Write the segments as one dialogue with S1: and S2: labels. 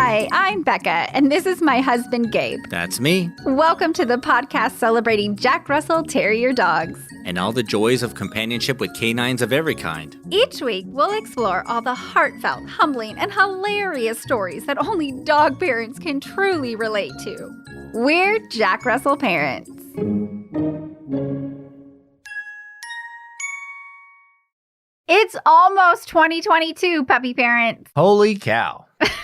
S1: Hi, I'm Becca, and this is my husband, Gabe.
S2: That's me.
S1: Welcome to the podcast celebrating Jack Russell Terrier dogs.
S2: And all the joys of companionship with canines of every kind.
S1: Each week, we'll explore all the heartfelt, humbling, and hilarious stories that only dog parents can truly relate to. We're Jack Russell parents. It's almost 2022, puppy parents.
S2: Holy cow.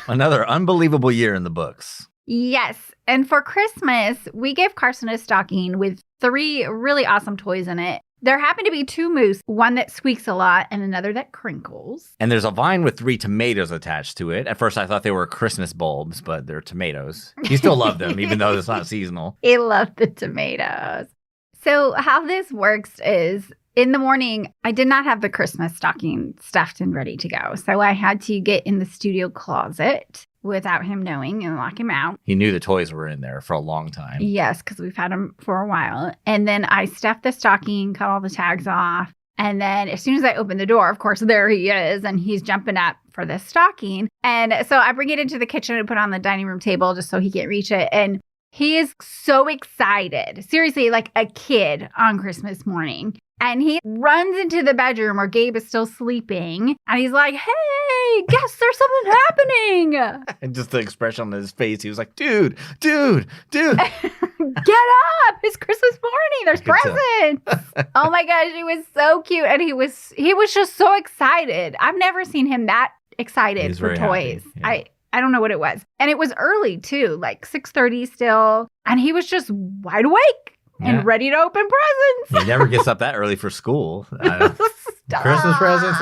S2: Another unbelievable year in the books.
S1: Yes, and for Christmas, we gave Carson a stocking with 3 really awesome toys in it. There happen to be 2 moose, one that squeaks a lot and another that crinkles.
S2: And there's a vine with 3 tomatoes attached to it. At first, I thought they were Christmas bulbs, but they're tomatoes. You still love them, even though it's not seasonal.
S1: He loved the tomatoes. So how this works is, in the morning, I did not have the Christmas stocking stuffed and ready to go. So I had to get in the studio closet without him knowing and lock him out.
S2: He knew the toys were in there for a long time.
S1: Yes, because we've had them for a while. And then I stuffed the stocking, cut all the tags off. And then as soon as I opened the door, of course, there he is. And he's jumping up for the stocking. And so I bring it into the kitchen and put it on the dining room table just so he can't reach it. And he is so excited. Seriously, like a kid on Christmas morning. And he runs into the bedroom where Gabe is still sleeping. And he's like, hey, guess there's something happening.
S2: And just the expression on his face, he was like, dude.
S1: Get up. It's Christmas morning. There's presents. Oh my gosh, he was so cute. And he was just so excited. I've never seen him that excited for toys. Yeah. I don't know what it was. And it was early too, like 6:30 still. And he was just wide awake. And ready to open presents.
S2: He never gets up that early for school. Christmas presents.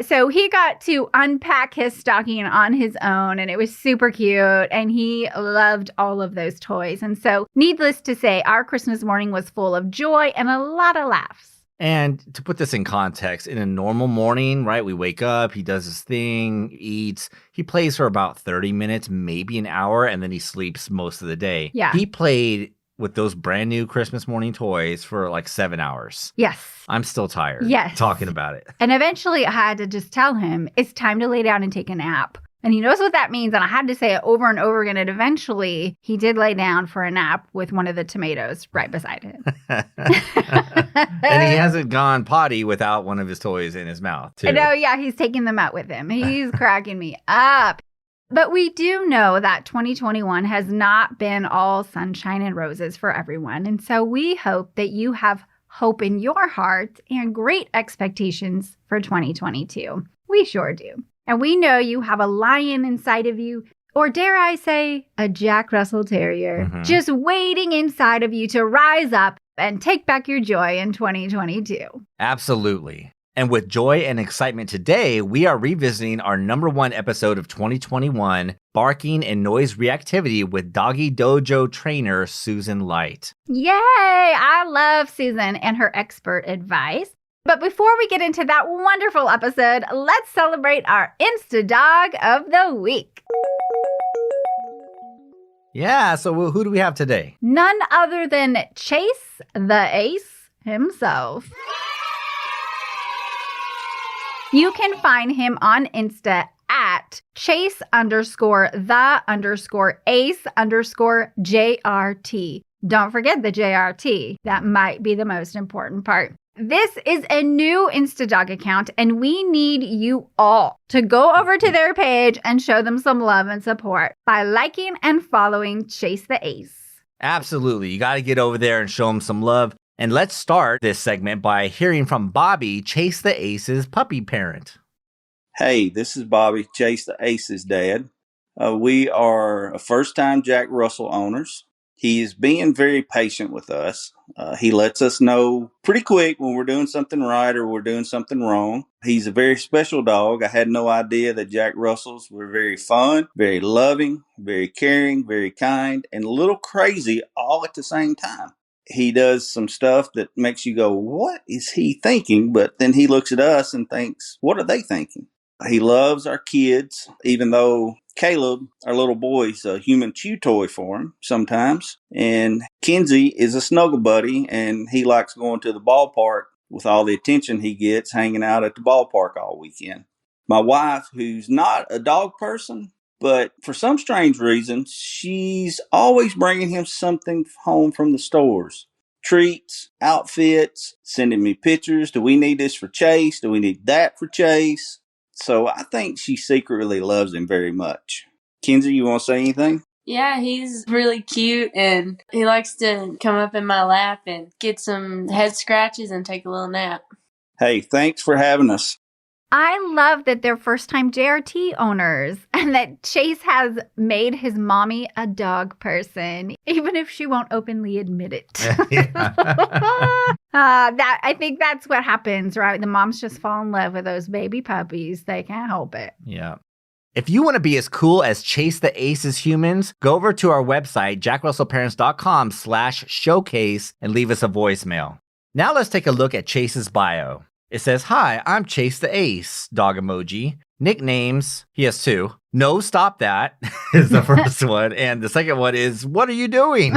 S1: So he got to unpack his stocking on his own, and it was super cute. And he loved all of those toys. And so, needless to say, our Christmas morning was full of joy and a lot of laughs.
S2: And to put this in context, in a normal morning, right, we wake up, he does his thing, eats, he plays for about 30 minutes, maybe an hour, and then he sleeps most of the day.
S1: Yeah.
S2: He played with those brand new Christmas morning toys for like 7 hours.
S1: Yes.
S2: I'm still tired.
S1: Yes.
S2: Talking about it.
S1: And eventually I had to just tell him, it's time to lay down and take a nap. And he knows what that means. And I had to say it over and over again. And eventually he did lay down for a nap with one of the tomatoes right beside him.
S2: And he hasn't gone potty without one of his toys in his mouth, too.
S1: No, yeah, he's taking them out with him. He's cracking me up. But we do know that 2021 has not been all sunshine and roses for everyone. And so we hope that you have hope in your heart and great expectations for 2022. We sure do. And we know you have a lion inside of you, or dare I say, a Jack Russell Terrier, just waiting inside of you to rise up and take back your joy in 2022.
S2: Absolutely. And with joy and excitement today, we are revisiting our #1 episode of 2021, Barking and Noise Reactivity with Doggy Dojo trainer Susan Light.
S1: Yay! I love Susan and her expert advice. But before we get into that wonderful episode, let's celebrate our InstaDog of the week.
S2: Yeah, so who do we have today?
S1: None other than Chase the Ace himself. You can find him on Insta at Chase_the_Ace_JRT. Don't forget the JRT. That might be the most important part. This is a new InstaDog account, and we need you all to go over to their page and show them some love and support by liking and following Chase the Ace.
S2: Absolutely. You got to get over there and show them some love. And let's start this segment by hearing from Bobby, Chase the Ace's puppy parent.
S3: Hey, this is Bobby, Chase the Ace's dad. We are first-time Jack Russell owners. He is being very patient with us. He lets us know pretty quick when we're doing something right or we're doing something wrong. He's a very special dog. I had no idea that Jack Russells were very fun, very loving, very caring, very kind, and a little crazy all at the same time. He does some stuff that makes you go, what is he thinking? But then he looks at us and thinks, what are they thinking? He loves our kids, even though Caleb, our little boy, is a human chew toy for him sometimes. And Kenzie is a snuggle buddy, and he likes going to the ballpark with all the attention he gets hanging out at the ballpark all weekend. My wife, who's not a dog person, But for some strange reason, she's always bringing him something home from the stores. Treats, outfits, sending me pictures. Do we need this for Chase? Do we need that for Chase? So I think she secretly loves him very much. Kenzie, you want to say anything?
S4: Yeah, he's really cute, and he likes to come up in my lap and get some head scratches and take a little nap.
S3: Hey, thanks for having us.
S1: I love that they're first-time JRT owners and that Chase has made his mommy a dog person, even if she won't openly admit it. I think that's what happens, right? The moms just fall in love with those baby puppies. They can't help it.
S2: Yeah. If you want to be as cool as Chase the Ace's humans, go over to our website, jackrussellparents.com/showcase, and leave us a voicemail. Now let's take a look at Chase's bio. It says, "Hi, I'm Chase the Ace," dog emoji. Nicknames, he has 2. "No, stop that," is the first one. And the second one is, "What are you doing?"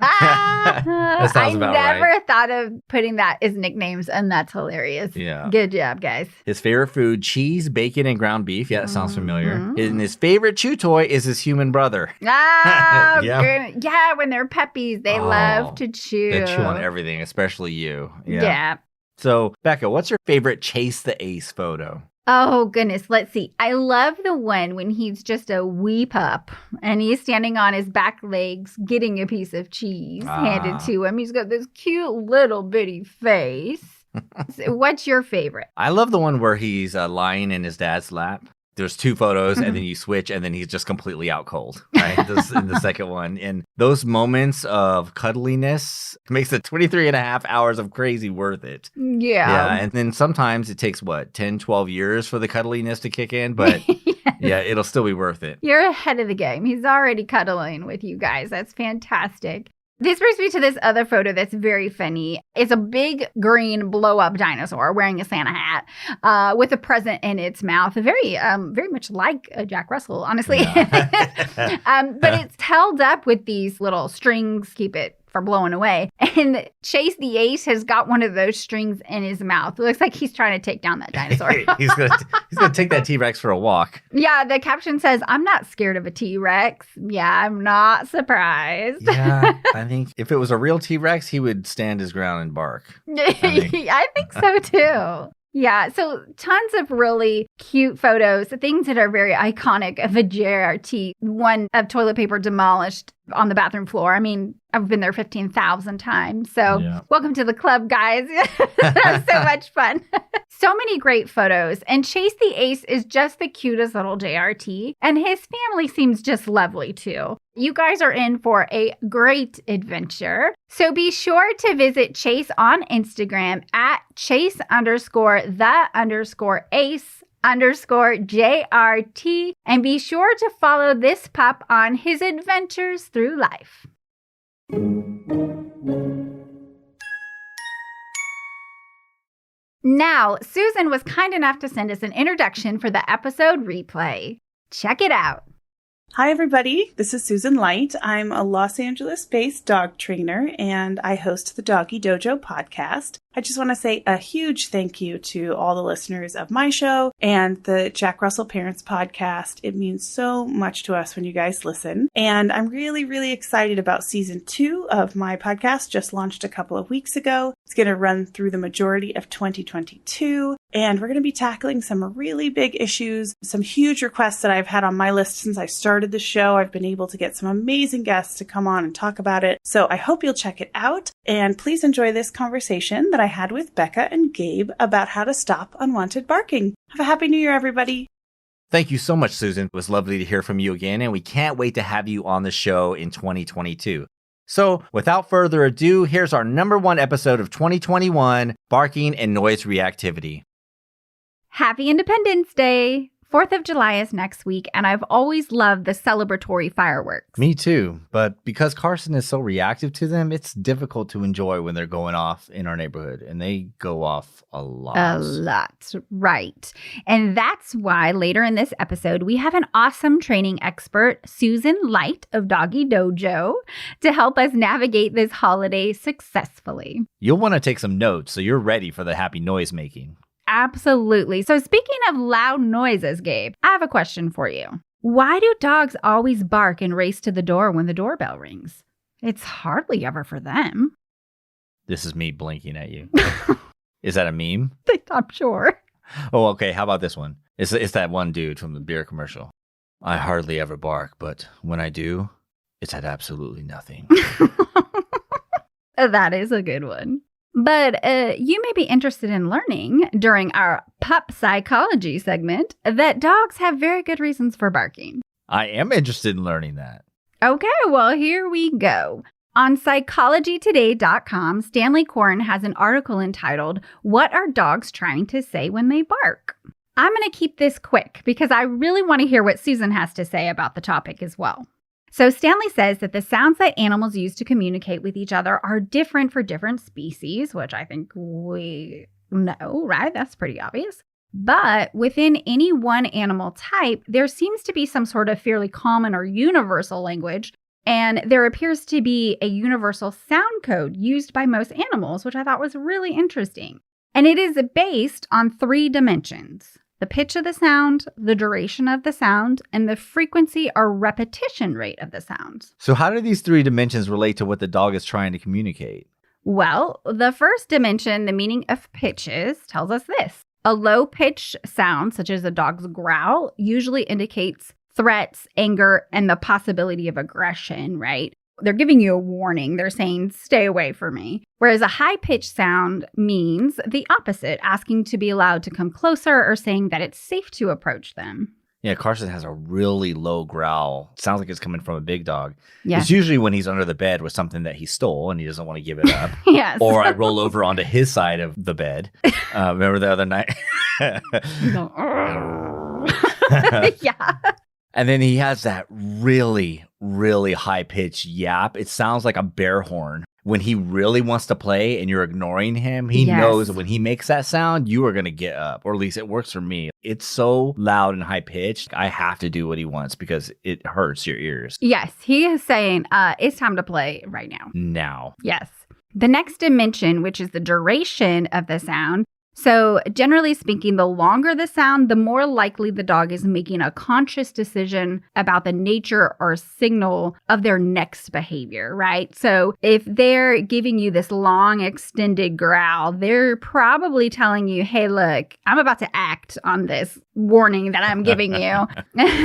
S2: That sounds about right.
S1: I never thought of putting that as nicknames, and that's hilarious.
S2: Yeah.
S1: Good job, guys.
S2: His favorite food, cheese, bacon, and ground beef. Yeah, that sounds familiar. And his favorite chew toy is his human brother.
S1: Ah,
S2: Yeah.
S1: yeah, when they're puppies, they love to chew.
S2: They chew on everything, especially you.
S1: Yeah.
S2: So, Becca, what's your favorite Chase the Ace photo?
S1: Oh, goodness. Let's see. I love the one when he's just a wee pup and he's standing on his back legs getting a piece of cheese handed to him. He's got this cute little bitty face. What's your favorite?
S2: I love the one where he's lying in his dad's lap. There's 2 photos and then you switch and then he's just completely out cold, right? This in the second one. And those moments of cuddliness makes the 23 and a half hours of crazy worth it.
S1: Yeah.
S2: And then sometimes it takes, 10, 12 years for the cuddliness to kick in, but yeah, it'll still be worth it.
S1: You're ahead of the game. He's already cuddling with you guys. That's fantastic. This brings me to this other photo that's very funny. It's a big green blow-up dinosaur wearing a Santa hat with a present in its mouth. Very much like a Jack Russell, honestly.
S2: Yeah.
S1: But it's held up with these little strings, keep it from blowing away. And Chase the Ace has got one of those strings in his mouth. It looks like he's trying to take down that dinosaur.
S2: he's gonna take that T-Rex for a walk.
S1: Yeah, the caption says, "I'm not scared of a T-Rex." Yeah, I'm not surprised.
S2: Yeah, I think if it was a real T-Rex, he would stand his ground and bark.
S1: I think so too. Yeah, so tons of really cute photos, things that are very iconic of a JRT. One of toilet paper demolished on the bathroom floor. I mean, I've been there 15,000 times. So Welcome to the club, guys. That's so much fun. So many great photos. And Chase the Ace is just the cutest little JRT. And his family seems just lovely, too. You guys are in for a great adventure. So be sure to visit Chase on Instagram at Chase_the_Ace_JRT. And be sure to follow this pup on his adventures through life. Now, Susan was kind enough to send us an introduction for the episode replay. Check it out.
S5: Hi, everybody. This is Susan Light. I'm a Los Angeles-based dog trainer, and I host the Doggy Dojo podcast. I just want to say a huge thank you to all the listeners of my show and the Jack Russell Parents podcast. It means so much to us when you guys listen. And I'm really, really excited about season 2 of my podcast, just launched a couple of weeks ago. It's going to run through the majority of 2022. And we're going to be tackling some really big issues, some huge requests that I've had on my list since I started the show. I've been able to get some amazing guests to come on and talk about it. So I hope you'll check it out. And please enjoy this conversation that I had with Becca and Gabe about how to stop unwanted barking. Have a happy new year, everybody.
S2: Thank you so much, Susan. It was lovely to hear from you again, and we can't wait to have you on the show in 2022. So, without further ado, here's our #1 episode of 2021, Barking and Noise Reactivity.
S1: Happy Independence Day! 4th of July is next week, and I've always loved the celebratory fireworks.
S2: Me too, but because Carson is so reactive to them, it's difficult to enjoy when they're going off in our neighborhood, and they go off a lot.
S1: A lot, right. And that's why later in this episode, we have an awesome training expert, Susan Light of Doggy Dojo, to help us navigate this holiday successfully.
S2: You'll want to take some notes so you're ready for the happy noise making.
S1: Absolutely. So speaking of loud noises, Gabe, I have a question for you. Why do dogs always bark and race to the door when the doorbell rings? It's hardly ever for them.
S2: This is me blinking at you. Is that a meme?
S1: I'm sure.
S2: Oh, okay. How about this one? It's that one dude from the beer commercial. I hardly ever bark, but when I do, it's at absolutely nothing.
S1: That is a good one. But you may be interested in learning during our pup psychology segment that dogs have very good reasons for barking.
S2: I am interested in learning that.
S1: Okay, well, here we go. On psychologytoday.com, Stanley Corn has an article entitled, What Are Dogs Trying to Say When They Bark? I'm going to keep this quick because I really want to hear what Susan has to say about the topic as well. So Stanley says that the sounds that animals use to communicate with each other are different for different species, which I think we know, right? That's pretty obvious. But within any one animal type, there seems to be some sort of fairly common or universal language, and there appears to be a universal sound code used by most animals, which I thought was really interesting. And it is based on 3 dimensions: the pitch of the sound, the duration of the sound, and the frequency or repetition rate of the sound.
S2: So how do these 3 dimensions relate to what the dog is trying to communicate?
S1: Well, the first dimension, the meaning of pitches, tells us this. A low-pitched sound, such as a dog's growl, usually indicates threats, anger, and the possibility of aggression, right? They're giving you a warning. They're saying, stay away from me. Whereas a high-pitched sound means the opposite, asking to be allowed to come closer or saying that it's safe to approach them.
S2: Yeah, Carson has a really low growl. Sounds like it's coming from a big dog.
S1: Yeah.
S2: It's usually when he's under the bed with something that he stole and he doesn't want to give it up.
S1: Yes.
S2: Or I roll over onto his side of the bed. Remember the other night?
S1: Yeah.
S2: And then he has that really, really high-pitched yap. It sounds like a bear horn. When he really wants to play and you're ignoring him, he knows that when he makes that sound, you are going to get up. Or at least it works for me. It's so loud and high-pitched, I have to do what he wants because it hurts your ears.
S1: Yes, he is saying, it's time to play right now.
S2: Now.
S1: Yes. The next dimension, which is the duration of the sound. So generally speaking, the longer the sound, the more likely the dog is making a conscious decision about the nature or signal of their next behavior, right? So if they're giving you this long extended growl, they're probably telling you, hey, look, I'm about to act on this warning that I'm giving you.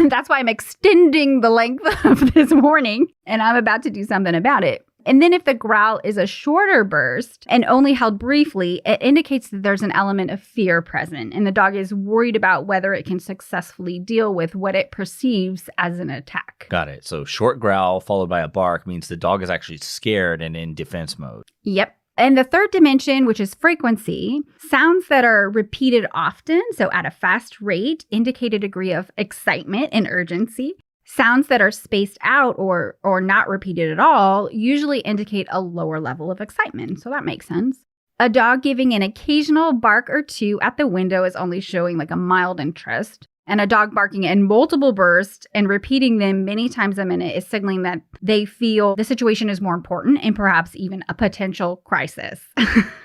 S1: That's why I'm extending the length of this warning and I'm about to do something about it. And then if the growl is a shorter burst and only held briefly, it indicates that there's an element of fear present and the dog is worried about whether it can successfully deal with what it perceives as an attack.
S2: Got it. So short growl followed by a bark means the dog is actually scared and in defense mode.
S1: Yep. And the third dimension, which is frequency, sounds that are repeated often, so at a fast rate, indicate a degree of excitement and urgency. Sounds that are spaced out or not repeated at all usually indicate a lower level of excitement. So that makes sense. A dog giving an occasional bark or two at the window is only showing like a mild interest. And a dog barking in multiple bursts and repeating them many times a minute is signaling that they feel the situation is more important and perhaps even a potential crisis.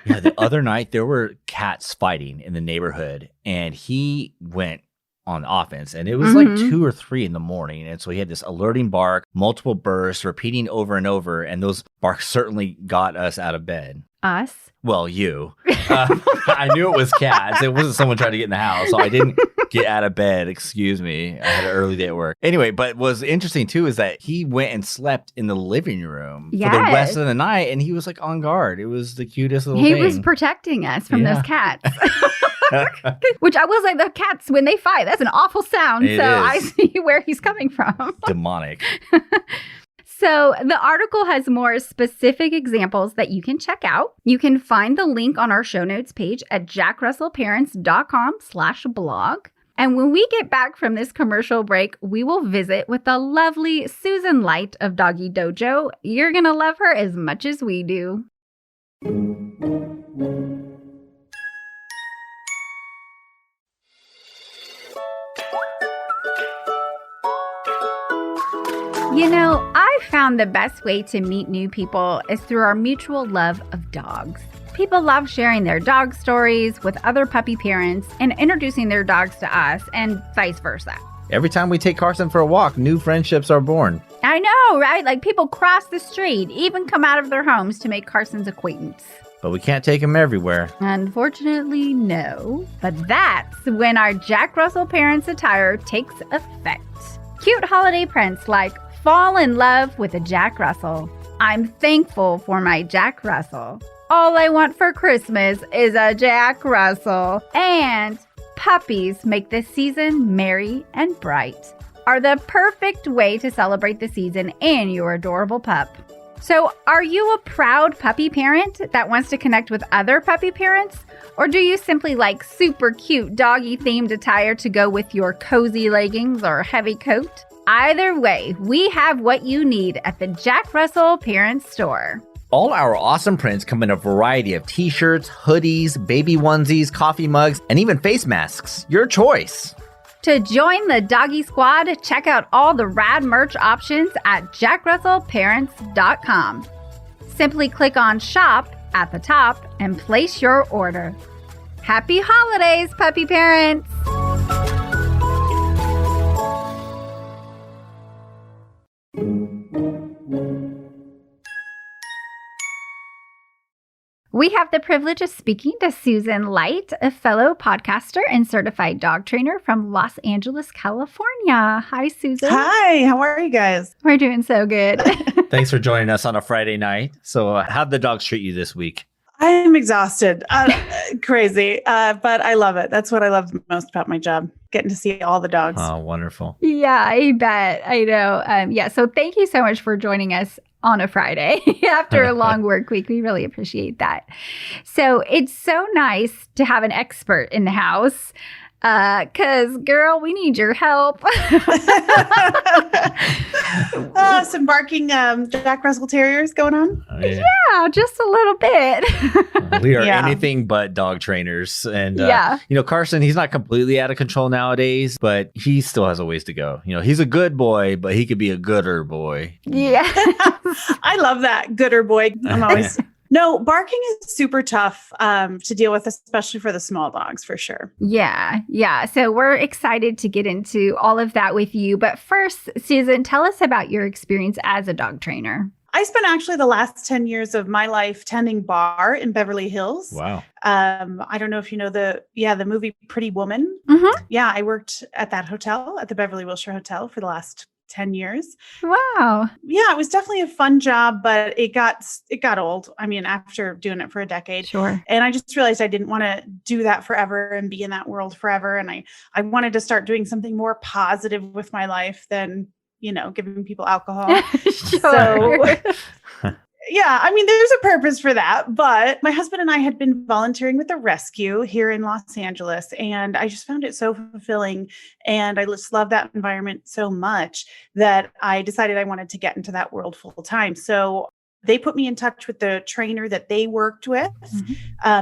S2: Yeah, the other night there were cats fighting in the neighborhood and he went on offense. And it was like 2 or 3 in the morning. And so he had this alerting bark, multiple bursts, repeating over and over. And those barks certainly got us out of bed.
S1: Us?
S2: Well, you. I knew it was cats. It wasn't someone trying to get in the house. So I didn't get out of bed. Excuse me. I had an early day at work. Anyway, but what's interesting too is that he went and slept in the living room for the rest of the night. And he was like on guard. It was the cutest little thing.
S1: He was protecting us from those cats. Which I will say, the cats, when they fight, that's an awful sound.
S2: It is.
S1: I see where he's coming from.
S2: Demonic.
S1: So the article has more specific examples that you can check out. You can find the link on our show notes page at jackrussellparents.com/blog. And when we get back from this commercial break, we will visit with the lovely Susan Light of Doggy Dojo. You're going to love her as much as we do. You know, I found the best way to meet new people is through our mutual love of dogs. People love sharing their dog stories with other puppy parents and introducing their dogs to us and vice versa.
S2: Every time we take Carson for a walk, new friendships are born.
S1: I know, right? Like people cross the street, even come out of their homes to make Carson's acquaintance.
S2: But we can't take him everywhere.
S1: Unfortunately, no. But that's when our Jack Russell Parents attire takes effect. Cute holiday prints like fall in love with a Jack Russell. I'm thankful for my Jack Russell. All I want for Christmas is a Jack Russell. And puppies make the season merry and bright are the perfect way to celebrate the season and your adorable pup. So, are you a proud puppy parent that wants to connect with other puppy parents? Or do you simply like super cute doggy-themed attire to go with your cozy leggings or heavy coat? Either way, we have what you need at the Jack Russell Parents Store.
S2: All our awesome prints come in a variety of t-shirts, hoodies, baby onesies, coffee mugs, and even face masks. Your choice.
S1: To join the Doggy Squad, check out all the rad merch options at jackrussellparents.com. Simply click on Shop at the top and place your order. Happy holidays, puppy parents! We have the privilege of speaking to Susan Light, a fellow podcaster and certified dog trainer from Los Angeles, California. Hi, Susan.
S5: Hi, how are you guys?
S1: We're doing so good.
S2: Thanks for joining us on a Friday night. So how'd the dogs treat you this week?
S5: I'm exhausted. Crazy. But I love it. That's what I love most about my job, getting to see all the dogs.
S2: Oh, wonderful.
S1: Yeah, I bet. I know. So thank you so much for joining us on a Friday after a long work week. We really appreciate that. So it's so nice to have an expert in the house. Cause girl, we need your help.
S5: Some barking Jack Russell Terriers going on?
S2: Oh, yeah.
S1: Yeah, just a little bit.
S2: We are
S5: Yeah.
S2: anything but dog trainers. And,
S1: Yeah.
S2: Carson, he's not completely out of control nowadays, but he still has a ways to go. He's a good boy, but he could be a gooder boy.
S1: Yeah.
S5: I love that. Gooder boy. I'm always... No, barking is super tough to deal with, especially for the small dogs, for sure.
S1: Yeah. So we're excited to get into all of that with you. But first, Susan, tell us about your experience as a dog trainer.
S5: I spent actually the last 10 years of my life tending bar in Beverly Hills.
S2: Wow.
S5: I don't know if you know the movie Pretty Woman.
S1: Mm-hmm.
S5: Yeah, I worked at that hotel, at the Beverly Wilshire Hotel for the last 10 years.
S1: Wow.
S5: Yeah, it was definitely a fun job, but it got old. I mean, after doing it for a decade.
S1: Sure.
S5: And I just realized I didn't want to do that forever and be in that world forever. And I wanted to start doing something more positive with my life than, giving people alcohol.
S1: Sure.
S5: So yeah, I mean, there's a purpose for that. But my husband and I had been volunteering with a rescue here in Los Angeles, and I just found it so fulfilling. And I just love that environment so much that I decided I wanted to get into that world full time. So they put me in touch with the trainer that they worked with,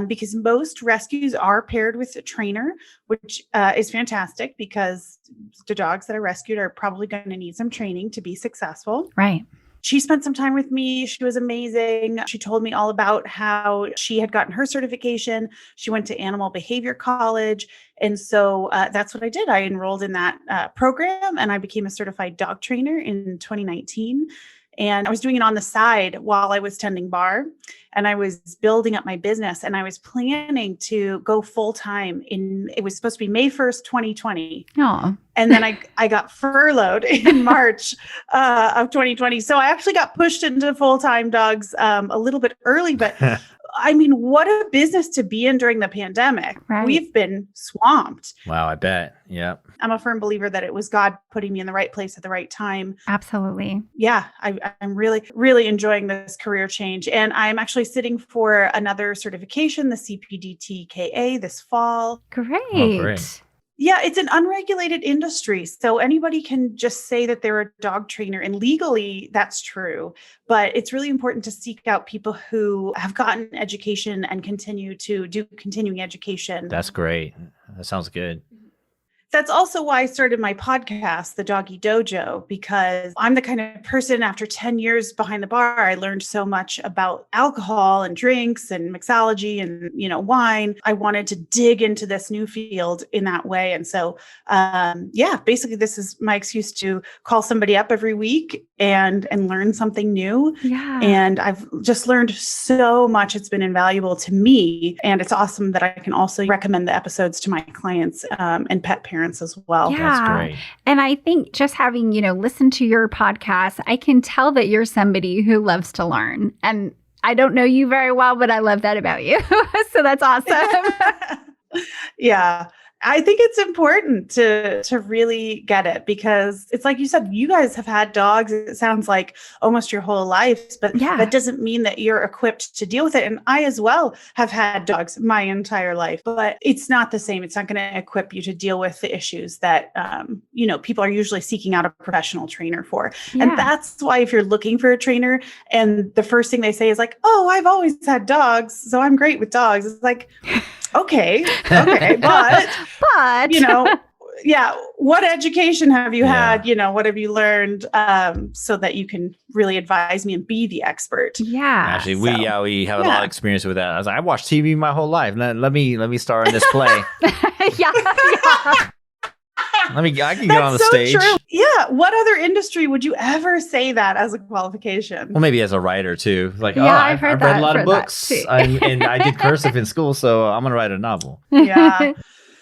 S5: because most rescues are paired with a trainer, which is fantastic because the dogs that are rescued are probably going to need some training to be successful.
S1: Right.
S5: She spent some time with me. She was amazing. She told me all about how she had gotten her certification. She went to animal behavior college. And so that's what I did. I enrolled in that program and I became a certified dog trainer in 2019. And I was doing it on the side while I was tending bar, and I was building up my business, and I was planning to go full time it was supposed to be May 1st, 2020.
S1: Oh.
S5: And then I got furloughed in March of 2020. So I actually got pushed into full-time dogs a little bit early, but I mean, what a business to be in during the pandemic.
S1: Right.
S5: We've been swamped.
S2: Wow, I bet. Yeah.
S5: I'm a firm believer that it was God putting me in the right place at the right time.
S1: Absolutely.
S5: Yeah, I'm really, really enjoying this career change. And I'm actually sitting for another certification, the CPDTKA, this fall.
S1: Great.
S2: Oh, great.
S5: Yeah, it's an unregulated industry. So anybody can just say that they're a dog trainer, and legally that's true. But it's really important to seek out people who have gotten education and continue to do continuing education.
S2: That's great. That sounds good.
S5: That's also why I started my podcast, The Doggy Dojo, because I'm the kind of person after 10 years behind the bar, I learned so much about alcohol and drinks and mixology and, wine. I wanted to dig into this new field in that way. And so, basically this is my excuse to call somebody up every week and learn something new.
S1: Yeah.
S5: And I've just learned so much. It's been invaluable to me. And it's awesome that I can also recommend the episodes to my clients and pet parents as well.
S1: Yeah.
S2: That's great.
S1: And I think just having, listened to your podcast, I can tell that you're somebody who loves to learn. And I don't know you very well, but I love that about you. So that's awesome.
S5: Yeah. I think it's important to really get it, because it's like you said, you guys have had dogs, it sounds like, almost your whole lives, but that doesn't mean that you're equipped to deal with it. And I as well have had dogs my entire life, but it's not the same. It's not going to equip you to deal with the issues that, people are usually seeking out a professional trainer for.
S1: Yeah.
S5: And that's why if you're looking for a trainer and the first thing they say is like, oh, I've always had dogs, so I'm great with dogs. It's like, okay, but what education have you had? What have you learned so that you can really advise me and be the expert?
S1: Yeah.
S2: Actually, we have a lot of experience with that. I was like, I watched TV my whole life. Let me star in this play.
S1: Yeah.
S2: I can get on the stage.
S5: True. Yeah. What other industry would you ever say that as a qualification?
S2: Well, maybe as a writer too. Like,
S1: I've
S2: read a lot of books and I did cursive in school, so I'm going to write a novel.
S5: Yeah.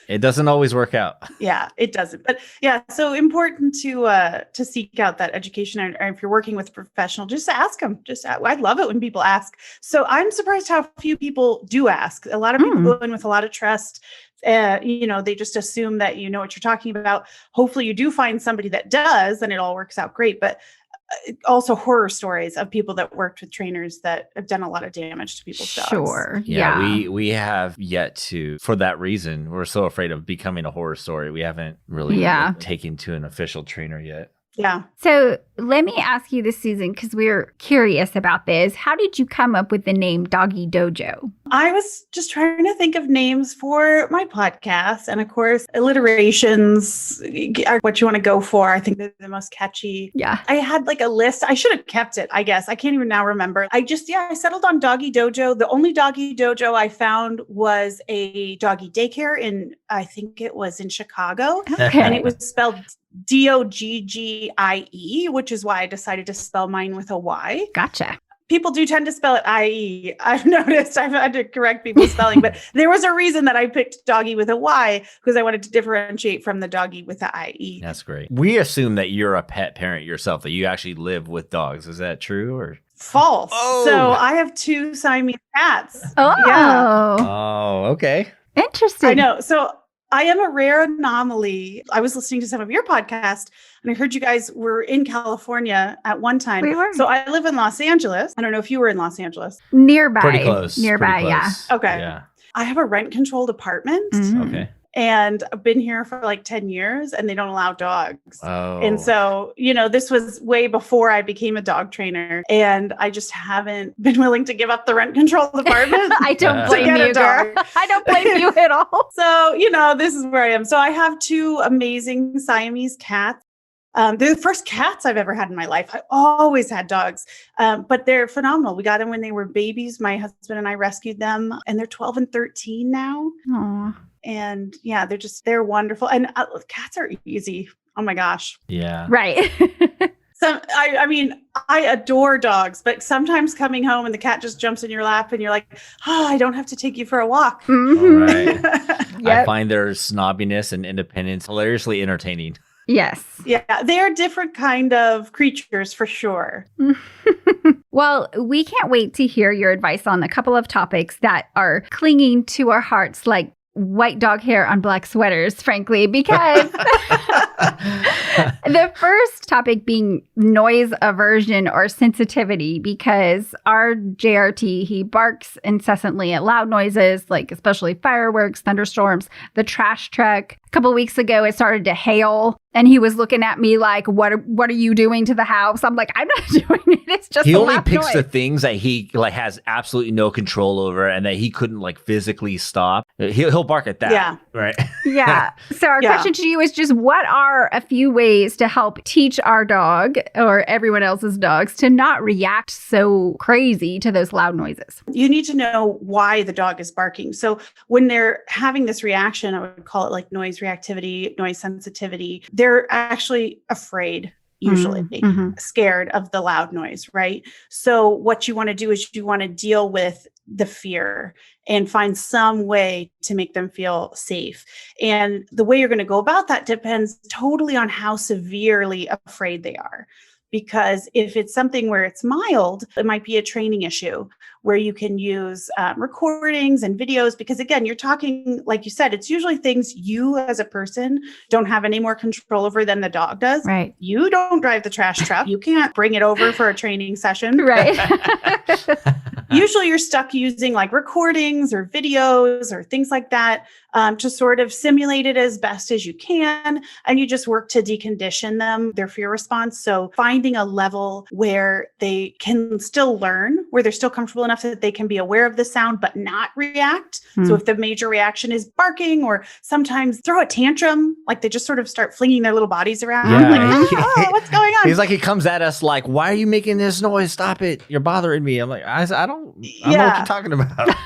S2: It doesn't always work out.
S5: Yeah, it doesn't. But so important to seek out that education. Or if you're working with a professional, just ask them. I love it when people ask. So I'm surprised how few people do ask. A lot of people go in with a lot of trust. They just assume that you know what you're talking about. Hopefully you do find somebody that does, and it all works out great. But also horror stories of people that worked with trainers that have done a lot of damage to people's dogs.
S1: Sure.
S2: Yeah. We have yet to, for that reason, we're so afraid of becoming a horror story. We haven't really taken to an official trainer yet.
S5: Yeah.
S1: So let me ask you this, Susan, because we're curious about this. How did you come up with the name Doggy Dojo?
S5: I was just trying to think of names for my podcast. And of course, alliterations are what you want to go for. I think they're the most catchy.
S1: Yeah.
S5: I had like a list. I should have kept it, I guess. I can't even now remember. I settled on Doggy Dojo. The only Doggy Dojo I found was a doggy daycare I think it was in Chicago.
S1: Okay.
S5: And it was spelled Doggie, which is why I decided to spell mine with a Y.
S1: Gotcha.
S5: People do tend to spell it IE. I've noticed. I've had to correct people's spelling, but there was a reason that I picked doggy with a Y, because I wanted to differentiate from the doggy with the IE.
S2: That's great. We assume that you're a pet parent yourself, that you actually live with dogs. Is that true or?
S5: False.
S2: Oh.
S5: So I have 2 Siamese cats.
S1: Oh.
S5: Yeah.
S2: Oh, okay.
S1: Interesting.
S5: I know. So I am a rare anomaly. I was listening to some of your podcast and I heard you guys were in California at one time.
S1: We were.
S5: So I live in Los Angeles. I don't know if you were in Los Angeles.
S1: Nearby.
S2: Pretty close.
S1: Nearby,
S2: Pretty close.
S1: yeah.
S5: Okay.
S2: Yeah.
S5: I have a rent-controlled apartment.
S1: Mhm.
S2: Okay.
S5: And I've been here for like 10 years and they don't allow dogs.
S2: Oh.
S5: And so, this was way before I became a dog trainer. And I just haven't been willing to give up the rent controlled apartment.
S1: I don't
S5: to
S1: blame
S5: get a
S1: you,
S5: dog.
S1: girl. I don't blame you at all.
S5: So, this is where I am. So I have 2 amazing Siamese cats. They're the first cats I've ever had in my life. I always had dogs, but they're phenomenal. We got them when they were babies. My husband and I rescued them, and they're 12 and 13 now.
S1: Aww.
S5: And yeah, they're wonderful. And cats are easy. Oh my gosh.
S2: Yeah.
S1: Right.
S5: I adore dogs, but sometimes coming home and the cat just jumps in your lap and you're like, I don't have to take you for a walk.
S1: Mhm.
S2: All right.
S1: Yep.
S2: I find their snobbiness and independence hilariously entertaining.
S1: Yes.
S5: Yeah, they are different kind of creatures for sure.
S1: Well, we can't wait to hear your advice on a couple of topics that are clinging to our hearts like white dog hair on black sweaters, frankly, because the first topic being noise aversion or sensitivity, because our JRT, he barks incessantly at loud noises, like especially fireworks, thunderstorms, the trash truck, couple of weeks ago, it started to hail. And he was looking at me like, what are you doing to the house? I'm like, I'm not doing it. It's just
S2: he
S1: a
S2: only
S1: loud
S2: picks
S1: noise.
S2: the things that he like has absolutely no control over and that he couldn't like physically stop. He'll bark at that.
S5: Yeah.
S2: Right.
S1: Yeah. So our question to you is just what are a few ways to help teach our dog or everyone else's dogs to not react so crazy to those loud noises?
S5: You need to know why the dog is barking. So when they're having this reaction, I would call it like noise reactivity, noise sensitivity, they're actually afraid. Usually scared of the loud noise, right? So what you want to do is you want to deal with the fear and find some way to make them feel safe. And the way you're going to go about that depends totally on how severely afraid they are. Because if it's something where it's mild, it might be a training issue where you can use recordings and videos. Because again, you're talking, like you said, it's usually things you as a person don't have any more control over than the dog does.
S1: Right.
S5: You don't drive the trash truck. You can't bring it over for a training session.
S1: Right.
S5: Usually you're stuck using like recordings or videos or things like that to sort of simulate it as best as you can. And you just work to decondition them, their fear response. So finding a level where they can still learn, where they're still comfortable enough that they can be aware of the sound, but not react. So if the major reaction is barking or sometimes throw a tantrum, like they just sort of start flinging their little bodies around.
S2: Yeah.
S5: Like, oh, what's going on?
S2: He's like, he comes at us like, why are you making this noise? Stop it. You're bothering me. I'm like, I don't know what you're talking about.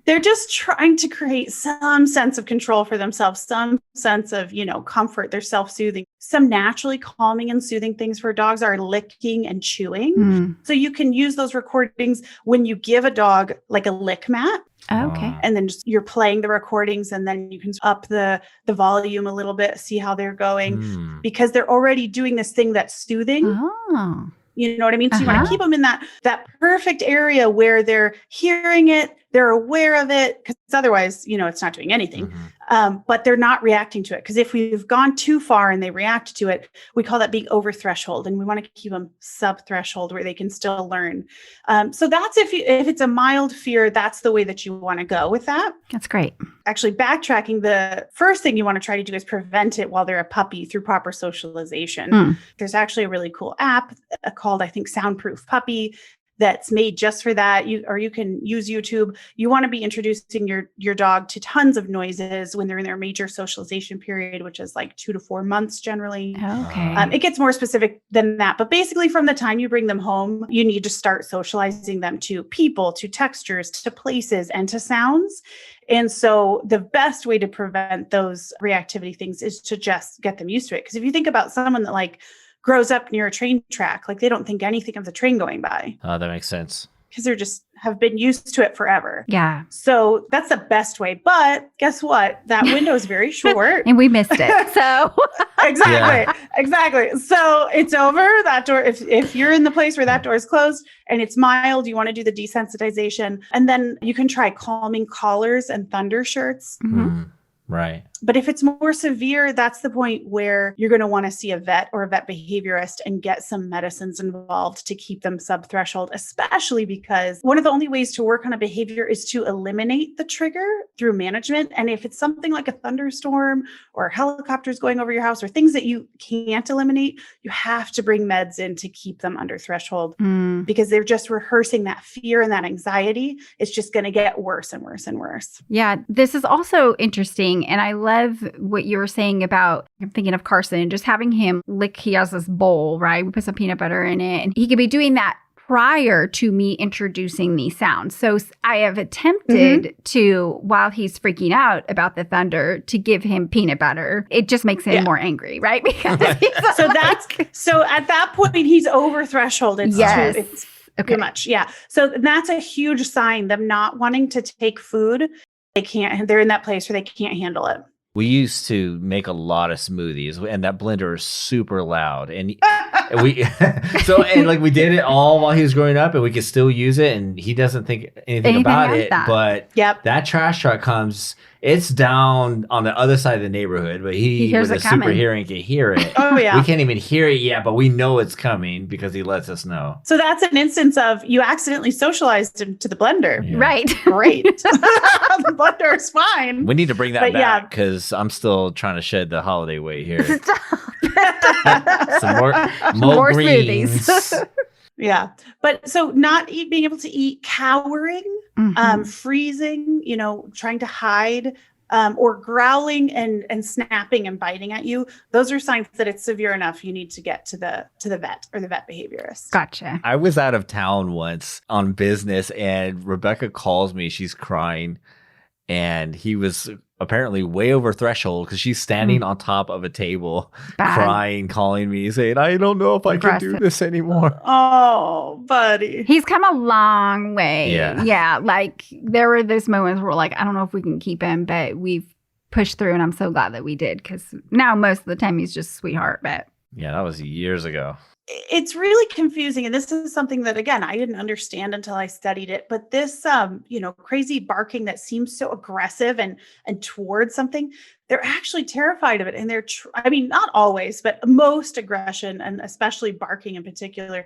S5: They're just trying to create some sense of control for themselves, some sense of, comfort. They're self-soothing. Some naturally calming and soothing things for dogs are licking and chewing. So you can use those recordings when you give a dog like a lick mat.
S1: Okay.
S5: And then you're playing the recordings and then you can up the volume a little bit, see how they're going because they're already doing this thing that's soothing.
S1: Oh.
S5: You know what I mean? So you want to keep them in that perfect area where they're hearing it, they're aware of it, because otherwise, it's not doing anything. But they're not reacting to it. Because if we've gone too far and they react to it, we call that being over threshold. And we want to keep them sub threshold where they can still learn. So that's if it's a mild fear, that's the way that you want to go with that.
S1: That's great.
S5: Actually, backtracking, the first thing you want to try to do is prevent it while they're a puppy through proper socialization. There's actually a really cool app called, I think, Soundproof Puppy that's made just for that. You can use YouTube. You want to be introducing your dog to tons of noises when they're in their major socialization period, which is like 2 to 4 months generally.
S1: Okay.
S5: It gets more specific than that, but basically from the time you bring them home, you need to start socializing them to people, to textures, to places, and to sounds. And so the best way to prevent those reactivity things is to just get them used to it. Because if you think about someone that like grows up near a train track, like they don't think anything of the train going by.
S2: Oh, that makes sense.
S5: Because they're just have been used to it forever.
S1: Yeah.
S5: So that's the best way. But guess what? That window is very short.
S1: And we missed it. So
S5: Exactly. So it's over that door. If you're in the place where that door is closed and it's mild, you want to do the desensitization. And then you can try calming collars and thunder shirts.
S2: Right.
S5: But if it's more severe, that's the point where you're going to want to see a vet or a vet behaviorist and get some medicines involved to keep them sub-threshold, especially because one of the only ways to work on a behavior is to eliminate the trigger through management. And if it's something like a thunderstorm or helicopters going over your house or things that you can't eliminate, you have to bring meds in to keep them under threshold because they're just rehearsing that fear and that anxiety. It's just going to get worse and worse and worse.
S1: Yeah, this is also interesting. And I love what you were saying about, I'm thinking of Carson, just having him lick, he has this bowl, right? We put some peanut butter in it and he could be doing that prior to me introducing these sounds. So I have attempted to, while he's freaking out about the thunder, to give him peanut butter. It just makes him more angry, right? Because
S5: so at that point he's over threshold. It's too much. Yeah. So that's a huge sign, them not wanting to take food. They're in that place where they can't handle it.
S2: We used to make a lot of smoothies, and that blender is super loud. And we we did it all while he was growing up, and we could still use it. And he doesn't think anything about it. But that trash truck comes. It's down on the other side of the neighborhood, but he with a super hearing can hear it.
S5: Oh, yeah.
S2: We can't even hear it yet, but we know it's coming because he lets us know.
S5: So that's an instance of you accidentally socialized him to the blender.
S1: Yeah. Right.
S5: Great. The blender is fine.
S2: We need to bring that back because because I'm still trying to shed the holiday weight here.
S1: Stop.
S2: Some more
S1: More
S2: greens.
S1: smoothies.
S5: Yeah. But so not being able to eat, cowering,
S1: Mhm.
S5: freezing, trying to hide, or growling and snapping and biting at you. Those are signs that it's severe enough. You need to get to the vet or the vet behaviorist.
S1: Gotcha.
S2: I was out of town once on business, and Rebecca calls me. She's crying, and he was apparently way over threshold because she's standing on top of a table,
S1: Bad.
S2: crying, calling me, saying, "I don't know if I can do
S1: Aggressive.
S2: this anymore."
S5: Oh, buddy.
S1: He's come a long way.
S2: Yeah.
S1: Yeah. Like there were those moments where like, I don't know if we can keep him, but we've pushed through and I'm so glad that we did because now most of the time he's just a sweetheart. But
S2: Yeah, that was years ago.
S5: It's really confusing. And this is something that, again, I didn't understand until I studied it. But this, crazy barking that seems so aggressive and towards something, they're actually terrified of it. And not always, but most aggression, and especially barking in particular,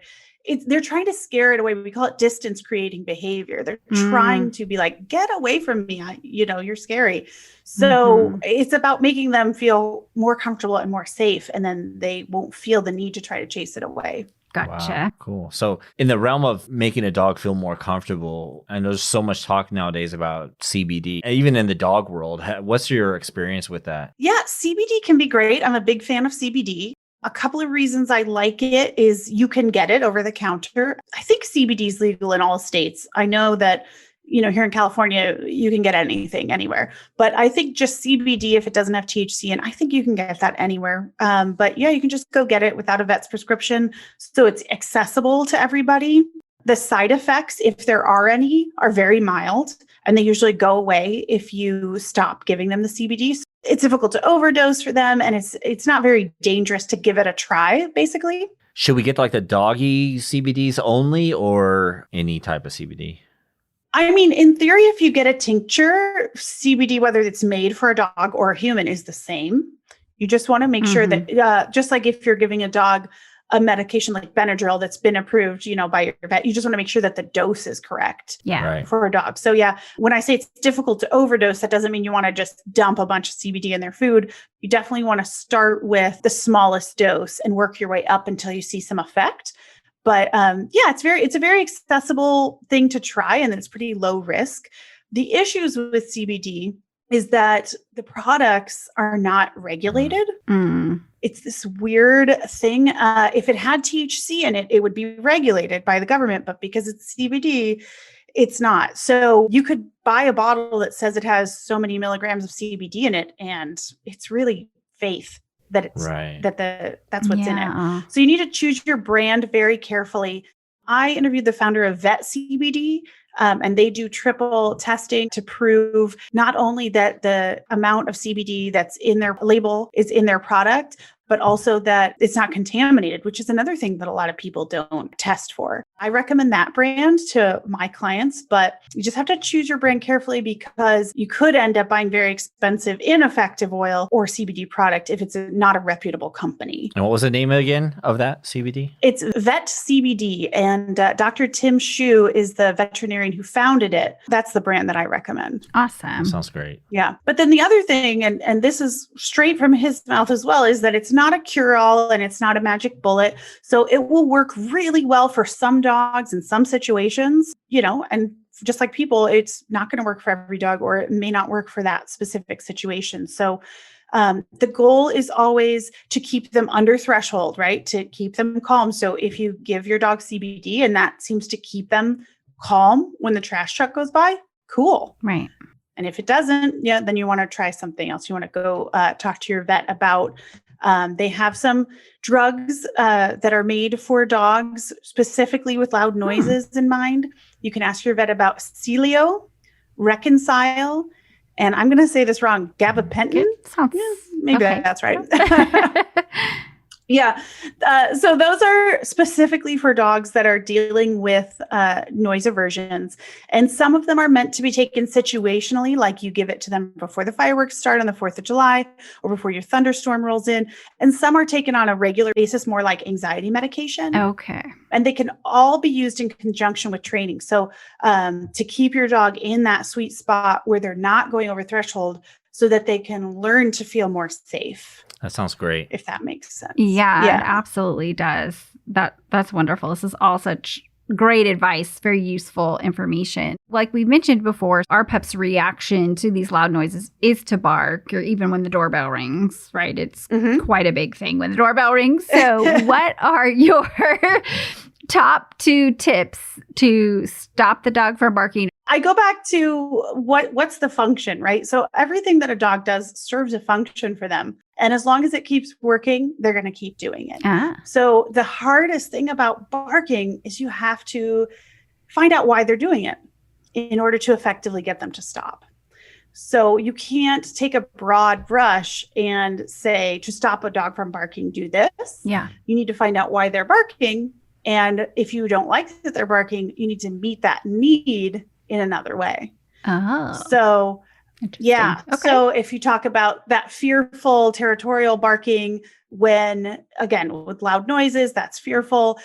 S5: they're trying to scare it away. We call it distance creating behavior. They're trying to be like, get away from me. You're scary. So it's about making them feel more comfortable and more safe. And then they won't feel the need to try to chase it away.
S1: gotcha.
S2: Wow, cool. So in the realm of making a dog feel more comfortable, and there's so much talk nowadays about CBD, even in the dog world, what's your experience with that?
S5: Yeah, CBD can be great. I'm a big fan of CBD. A couple of reasons I like it is you can get it over the counter. I think CBD is legal in all states. I know that, here in California, you can get anything anywhere. But I think just CBD, if it doesn't have THC in, I think you can get that anywhere. But yeah, you can just go get it without a vet's prescription. So it's accessible to everybody. The side effects, if there are any, are very mild, and they usually go away if you stop giving them the CBD. So it's difficult to overdose for them, and it's not very dangerous to give it a try, basically.
S2: Should we get like the doggy CBDs only, or any type of CBD?
S5: I mean, in theory, if you get a tincture, CBD, whether it's made for a dog or a human, is the same. You just want to make sure that, just like if you're giving a dog a medication like Benadryl that's been approved, by your vet, you just want to make sure that the dose is correct for a dog. So yeah, when I say it's difficult to overdose, that doesn't mean you want to just dump a bunch of CBD in their food. You definitely want to start with the smallest dose and work your way up until you see some effect. But it's a very accessible thing to try, and it's pretty low risk. The issues with CBD is that the products are not regulated. It's this weird thing. If it had THC in it, it would be regulated by the government, but because it's CBD, it's not. So you could buy a bottle that says it has so many milligrams of CBD in it, and it's really faith that it's that's what's in it. So you need to choose your brand very carefully. I interviewed the founder of Vet CBD, and they do triple testing to prove not only that the amount of CBD that's in their label is in their product, but also that it's not contaminated, which is another thing that a lot of people don't test for. I recommend that brand to my clients, but you just have to choose your brand carefully because you could end up buying very expensive, ineffective oil or CBD product if it's not a reputable company.
S2: And what was the name again of that CBD?
S5: It's Vet CBD, and Dr. Tim Shu is the veterinarian who founded it. That's the brand that I recommend.
S1: Awesome.
S2: That sounds great.
S5: Yeah. But then the other thing, and this is straight from his mouth as well, is that it's not a cure-all and it's not a magic bullet. So it will work really well for some dogs in some situations, and just like people, it's not going to work for every dog, or it may not work for that specific situation. So the goal is always to keep them under threshold, right? To keep them calm. So if you give your dog CBD and that seems to keep them calm when the trash truck goes by, cool.
S1: Right.
S5: And if it doesn't, then you want to try something else. You want to go talk to your vet about, they have some drugs that are made for dogs specifically with loud noises in mind. You can ask your vet about Celio, Reconcile, and I'm going to say this wrong, gabapentin. Maybe that's right. Yeah. So those are specifically for dogs that are dealing with noise aversions. And some of them are meant to be taken situationally, like you give it to them before the fireworks start on the 4th of July or before your thunderstorm rolls in. And some are taken on a regular basis, more like anxiety medication.
S1: Okay.
S5: And they can all be used in conjunction with training. So to keep your dog in that sweet spot where they're not going over threshold, so that they can learn to feel more safe.
S2: That sounds great.
S5: If that makes sense.
S1: Yeah, it absolutely does. That's wonderful. This is all such great advice, very useful information. Like we mentioned before, our pup's reaction to these loud noises is to bark, or even when the doorbell rings, right? It's quite a big thing when the doorbell rings. So what are your top 2 tips to stop the dog from barking?
S5: I go back to what's the function, right? So everything that a dog does serves a function for them. And as long as it keeps working, they're going to keep doing it. So the hardest thing about barking is you have to find out why they're doing it in order to effectively get them to stop. So you can't take a broad brush and say, to stop a dog from barking, do this.
S1: Yeah.
S5: You need to find out why they're barking. And if you don't like that they're barking, you need to meet that need in another way.
S1: Oh.
S5: So, yeah.
S1: Okay.
S5: So if you talk about that fearful territorial barking, when, again, with loud noises, that's fearful.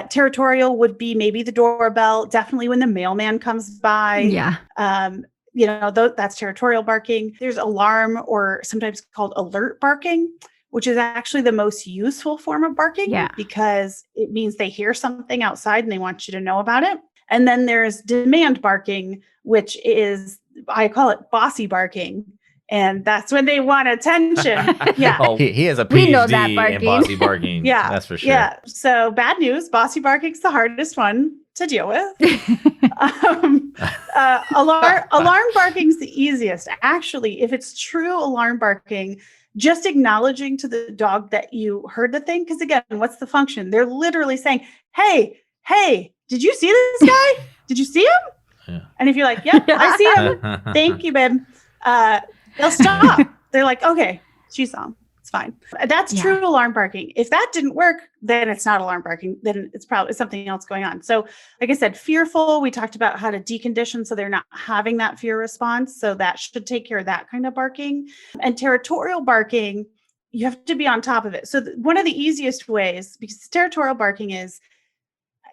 S5: Territorial would be maybe the doorbell, definitely when the mailman comes by.
S1: Yeah.
S5: That's territorial barking. There's alarm, or sometimes called alert barking, which is actually the most useful form of barking because it means they hear something outside and they want you to know about it. And then there's demand barking, which is, I call it bossy barking. And that's when they want attention. Yeah.
S2: Oh, he has a
S1: We know that
S2: PhD in
S1: barking.
S2: bossy barking.
S5: Yeah.
S2: That's for sure.
S5: Yeah. So bad news, bossy barking's the hardest one to deal with. Alarm barking's the easiest. Actually, if it's true alarm barking, just acknowledging to the dog that you heard the thing. Because again, what's the function? They're literally saying, hey, did you see this guy? Did you see him?
S2: Yeah.
S5: And if you're like, yep, I see him. Thank you, babe. They'll stop. They're like, okay, she saw him. It's fine. That's true alarm barking. If that didn't work, then it's not alarm barking. Then it's probably something else going on. So like I said, fearful, we talked about how to decondition so they're not having that fear response. So that should take care of that kind of barking. And territorial barking, you have to be on top of it. So one of the easiest ways, because territorial barking is,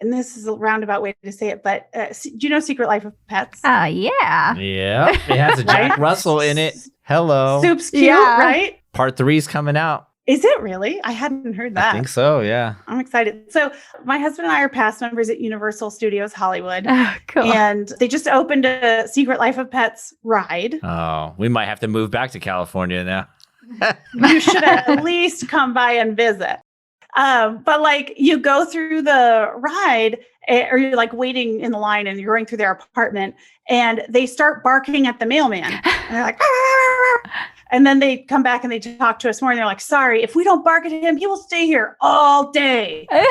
S5: and this is a roundabout way to say it, but do you know Secret Life of Pets?
S1: Yeah.
S2: Yeah. It has a Jack Russell in it. Hello.
S5: Soup's cute, right?
S2: Part 3's coming out.
S5: Is it really? I hadn't heard that.
S2: I think so, yeah.
S5: I'm excited. So my husband and I are past members at Universal Studios Hollywood.
S1: Cool.
S5: And they just opened a Secret Life of Pets ride.
S2: Oh, we might have to move back to California now.
S5: You should at least come by and visit. But like you go through the ride, or you're like waiting in the line and you're going through their apartment and they start barking at the mailman. And they're like, "Arr!" And then they come back and they talk to us more and they're like, sorry, if we don't bark at him, he will stay here all day. And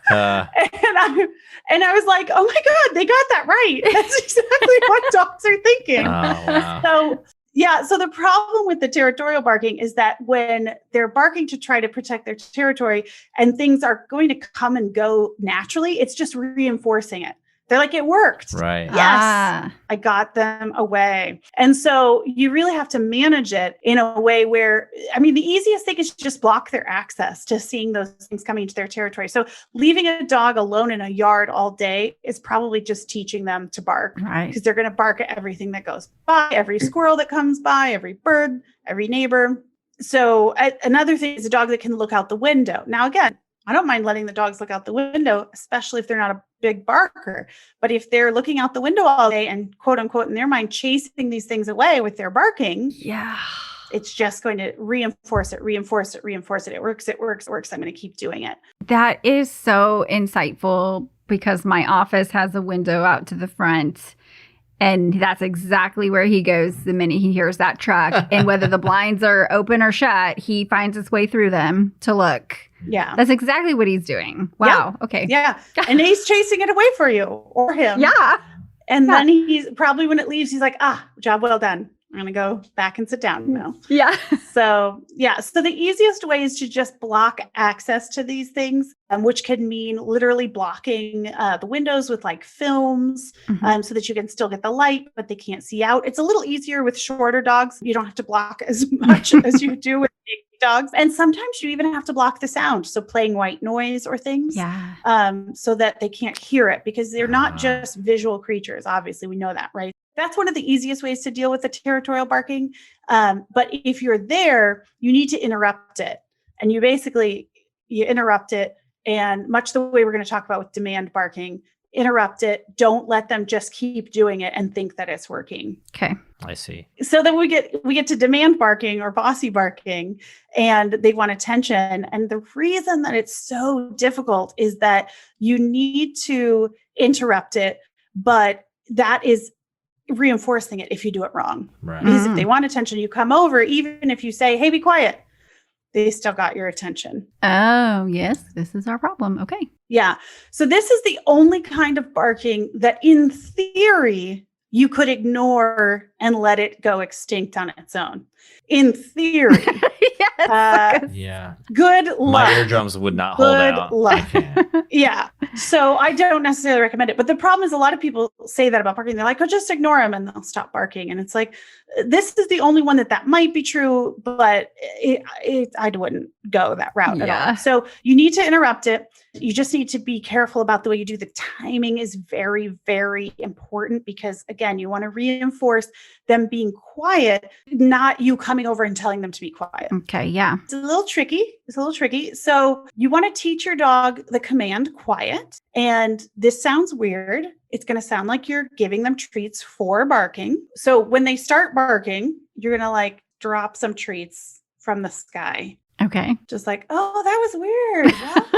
S5: I was like, oh my God, they got that right. That's exactly what dogs are thinking.
S2: Oh, wow.
S5: So the problem with the territorial barking is that when they're barking to try to protect their territory and things are going to come and go naturally, it's just reinforcing it. They're like, it worked.
S2: Right.
S5: Yes, I got them away. And so you really have to manage it in a way where, I mean, the easiest thing is just block their access to seeing those things coming into their territory. So leaving a dog alone in a yard all day is probably just teaching them to bark.
S1: Right.
S5: Because they're going to bark at everything that goes by, every squirrel that comes by, every bird, every neighbor. So another thing is a dog that can look out the window. Now, again, I don't mind letting the dogs look out the window, especially if they're not a big barker. But if they're looking out the window all day and quote unquote in their mind chasing these things away with their barking, it's just going to reinforce it. It works. I'm going to keep doing it.
S1: That is so insightful because my office has a window out to the front. And that's exactly where he goes the minute he hears that truck. And whether the blinds are open or shut, he finds his way through them to look.
S5: Yeah.
S1: That's exactly what he's doing. Wow. Yeah. Okay.
S5: Yeah. And he's chasing it away for you or him.
S1: Yeah.
S5: And then he's probably when it leaves, he's like, job well done. I'm going to go back and sit down now.
S1: Yeah.
S5: So the easiest way is to just block access to these things, which can mean literally blocking the windows with like films so that you can still get the light, but they can't see out. It's a little easier with shorter dogs. You don't have to block as much as you do with big dogs. And sometimes you even have to block the sound. So playing white noise or things so that they can't hear it because they're not just visual creatures. Obviously, we know that, right? That's one of the easiest ways to deal with the territorial barking. But if you're there, you need to interrupt it. And you interrupt it. And much the way we're going to talk about with demand barking, interrupt it. Don't let them just keep doing it and think that it's working.
S1: Okay.
S2: I see.
S5: So then we get to demand barking or bossy barking, and they want attention. And the reason that it's so difficult is that you need to interrupt it, but that is reinforcing it if you do it wrong.
S2: Right.
S5: Because if they want attention, you come over, even if you say, hey, be quiet, they still got your attention.
S1: Oh, yes. This is our problem. Okay.
S5: Yeah. So this is the only kind of barking that in theory you could ignore and let it go extinct on its own. In theory.
S1: Yes.
S2: Yeah.
S5: Good luck.
S2: My eardrums would not hold out.
S5: Good luck.
S2: Okay.
S5: Yeah. So I don't necessarily recommend it. But the problem is a lot of people say that about barking. They're like, oh, just ignore them and they'll stop barking. And it's like, this is the only one that might be true, but I wouldn't go that route at all. So you need to interrupt it. You just need to be careful about the way you do. The timing is very, very important because, again, you want to reinforce them being quiet, not you coming over and telling them to be quiet.
S1: Okay. Yeah.
S5: It's a little tricky. So you want to teach your dog the command quiet. And this sounds weird. It's going to sound like you're giving them treats for barking. So when they start barking, you're going to like drop some treats from the sky.
S1: Okay.
S5: Just like, oh, that was weird.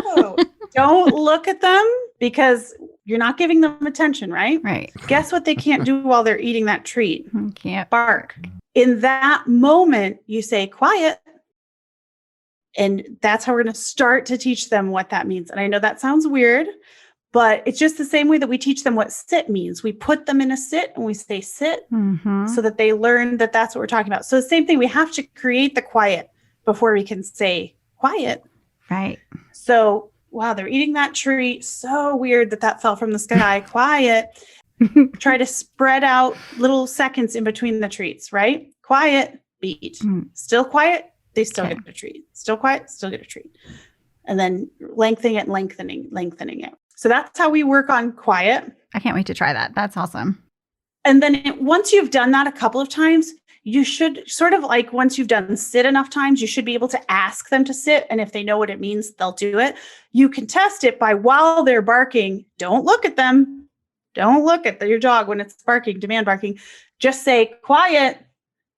S5: Wow. Don't look at them because you're not giving them attention, right?
S1: Right.
S5: Guess what they can't do while they're eating that treat?
S1: Can't
S5: Bark. In that moment, you say quiet. And that's how we're going to start to teach them what that means. And I know that sounds weird, but it's just the same way that we teach them what sit means. We put them in a sit and we say sit so that they learn that that's what we're talking about. So the same thing, we have to create the quiet before we can say quiet.
S1: Right.
S5: So, wow, they're eating that treat. So weird that fell from the sky. Quiet. Try to spread out little seconds in between the treats, right? Quiet, beat. Still quiet, they still get a treat. Still quiet, still get a treat. And then lengthening it. So that's how we work on quiet.
S1: I can't wait to try that. That's awesome.
S5: And then once you've done that a couple of times, you should sort of like once you've done sit enough times, you should be able to ask them to sit. And if they know what it means, they'll do it. You can test it by while they're barking, don't look at them. Don't look at your dog when it's barking, demand barking. Just say quiet.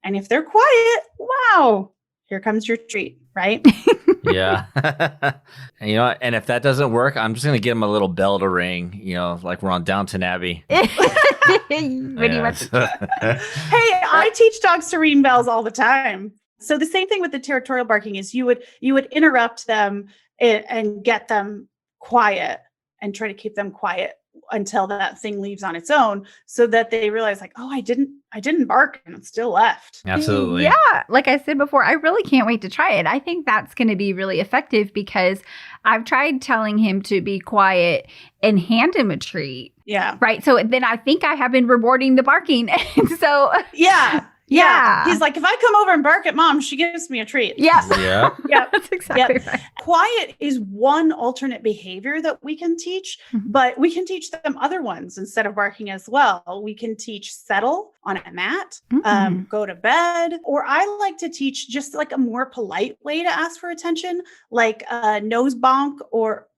S5: And if they're quiet, wow, here comes your treat, right?
S2: Yeah. And, you know, and if that doesn't work, I'm just going to get them a little bell to ring, you know, like we're on Downton Abbey.
S1: When you went to-
S5: Hey, I teach dogs to ring bells all the time. So the same thing with the territorial barking is you would interrupt them and get them quiet and try to keep them quiet until that thing leaves on its own so that they realize like, oh, I didn't bark and it still left.
S2: Absolutely.
S1: Yeah. Like I said before, I really can't wait to try it. I think that's going to be really effective because I've tried telling him to be quiet and hand him a treat.
S5: Yeah.
S1: Right. So then I think I have been rewarding the barking. And so.
S5: Yeah.
S1: Yeah.
S5: He's like, if I come over and bark at mom, she gives me a treat.
S1: Yeah.
S2: Yeah.
S5: Yeah.
S1: That's exactly right.
S5: Quiet is one alternate behavior that we can teach, but we can teach them other ones instead of barking as well. We can teach settle on a mat, go to bed, or I like to teach just like a more polite way to ask for attention, like a nose bonk or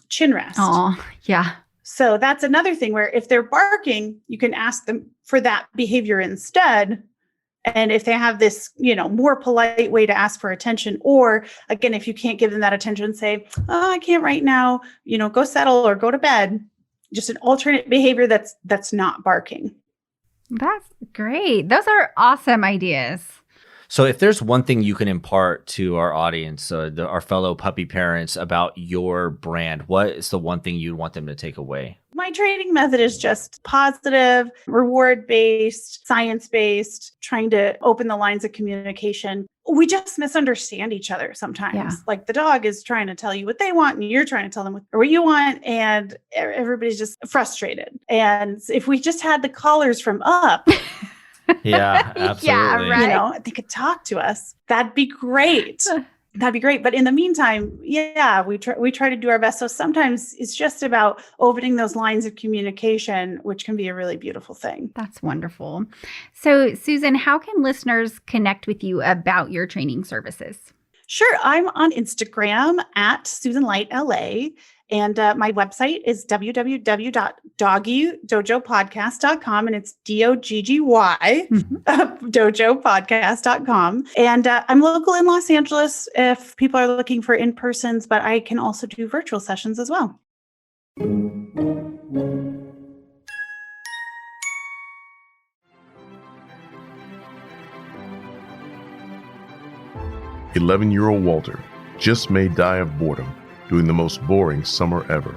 S5: chin rest.
S1: Oh, yeah.
S5: So that's another thing where if they're barking, you can ask them for that behavior instead. And if they have this, more polite way to ask for attention, or again, if you can't give them that attention, say, oh, I can't right now, go settle or go to bed. Just an alternate behavior that's not barking.
S1: That's great. Those are awesome ideas.
S2: So if there's one thing you can impart to our audience, our fellow puppy parents about your brand, what is the one thing you'd want them to take away?
S5: My training method is just positive, reward-based, science-based, trying to open the lines of communication. We just misunderstand each other sometimes.
S1: Yeah.
S5: Like the dog is trying to tell you what they want and you're trying to tell them what you want, and everybody's just frustrated. And if we just had the collars from up,
S2: Yeah, absolutely.
S1: Yeah, right.
S5: they could talk to us. That'd be great. That'd be great. But in the meantime, yeah, we try to do our best. So sometimes it's just about opening those lines of communication, which can be a really beautiful thing.
S1: That's wonderful. So, Susan, how can listeners connect with you about your training services?
S5: Sure. I'm on Instagram at SusanLightLA. And my website is www.doggydojopodcast.com. And it's DOGGY, dojopodcast.com. And I'm local in Los Angeles if people are looking for in-persons, but I can also do virtual sessions as well.
S6: 11-year-old Walter just may die of boredom during the most boring summer ever.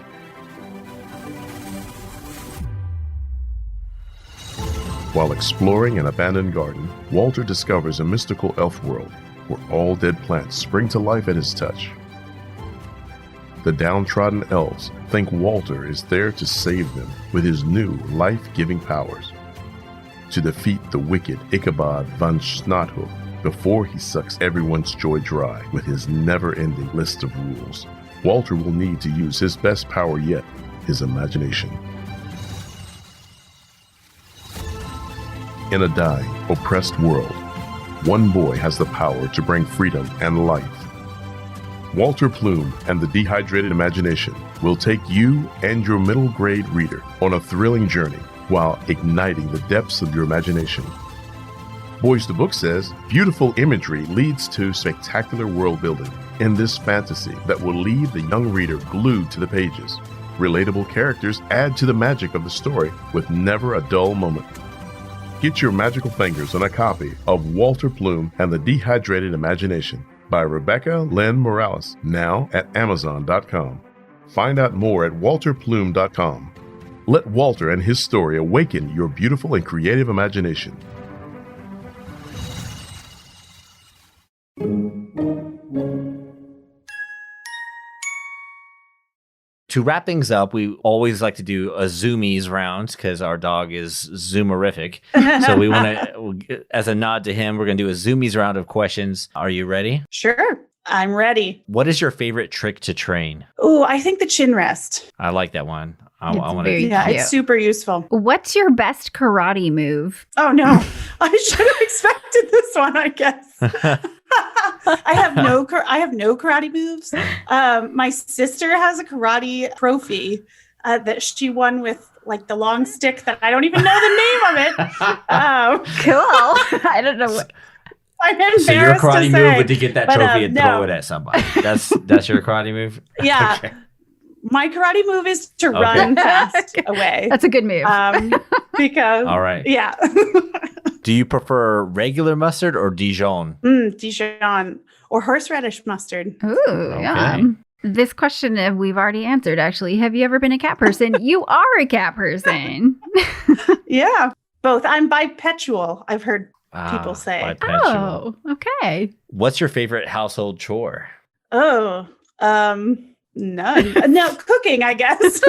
S6: While exploring an abandoned garden, Walter discovers a mystical elf world where all dead plants spring to life at his touch. The downtrodden elves think Walter is there to save them with his new life-giving powers, to defeat the wicked Ichabod van Snothoof before he sucks everyone's joy dry with his never-ending list of rules. Walter will need to use his best power yet, his imagination. In a dying, oppressed world, one boy has the power to bring freedom and life. Walter Plume and the Dehydrated Imagination will take you and your middle grade reader on a thrilling journey while igniting the depths of your imagination. Boys to Book says beautiful imagery leads to spectacular world building in this fantasy that will leave the young reader glued to the pages. Relatable characters add to the magic of the story with never a dull moment. Get your magical fingers on a copy of Walter Plume and the Dehydrated Imagination by Rebecca Lynn Morales, now at Amazon.com. Find out more at walterplume.com. Let Walter and his story awaken your beautiful and creative imagination.
S2: To wrap things up, we always like to do a Zoomies round because our dog is Zoomerific. So we want to, as a nod to him, we're going to do a Zoomies round of questions. Are you ready?
S5: Sure. I'm ready.
S2: What is your favorite trick to train?
S5: Oh, I think the chin rest.
S2: I like that one. I
S1: It's
S2: want
S1: very
S2: to.
S5: Yeah,
S1: cute.
S5: it's super useful.
S1: What's your best karate move?
S5: Oh, no. I should have expected this one, I guess. I have no karate moves. My sister has a karate trophy that she won with like the long stick that I don't even know the name of it.
S1: Cool. I don't know what.
S5: I'm embarrassed
S2: So your karate
S5: to say.
S2: move would to get that
S5: But,
S2: trophy and
S5: no.
S2: throw it at somebody. That's your karate move?
S5: Yeah.
S2: Okay.
S5: My karate move is to run fast away.
S1: That's a good move.
S5: Because
S2: All right.
S5: yeah.
S2: Do you prefer regular mustard or Dijon?
S5: Dijon or horseradish mustard.
S1: Ooh, yeah. This question we've already answered, actually. Have you ever been a cat person? You are a cat person.
S5: Yeah. Both. I'm bipedal, I've heard people say.
S2: Bipedal.
S1: Oh, okay.
S2: What's your favorite household chore?
S5: Oh, none. No, cooking, I guess.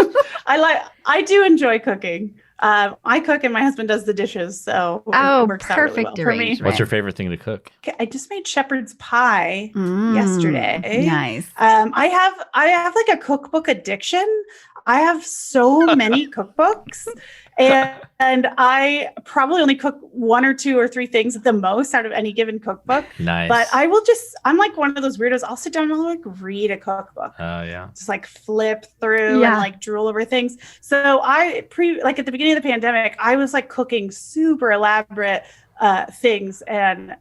S5: I do enjoy cooking. I cook and my husband does the dishes, so it works out really well for me.
S1: arrangement.
S2: What's your favorite thing to cook?
S5: Okay, I just made shepherd's pie yesterday.
S1: Nice.
S5: I have like a cookbook addiction. I have so many cookbooks, and I probably only cook 1 or 2 or 3 things at the most out of any given cookbook.
S2: Nice.
S5: But I'm like one of those weirdos. I'll sit down and I'll like read a cookbook.
S2: Oh, yeah.
S5: Just like flip through and like drool over things. So at the beginning of the pandemic, I was like cooking super elaborate things, and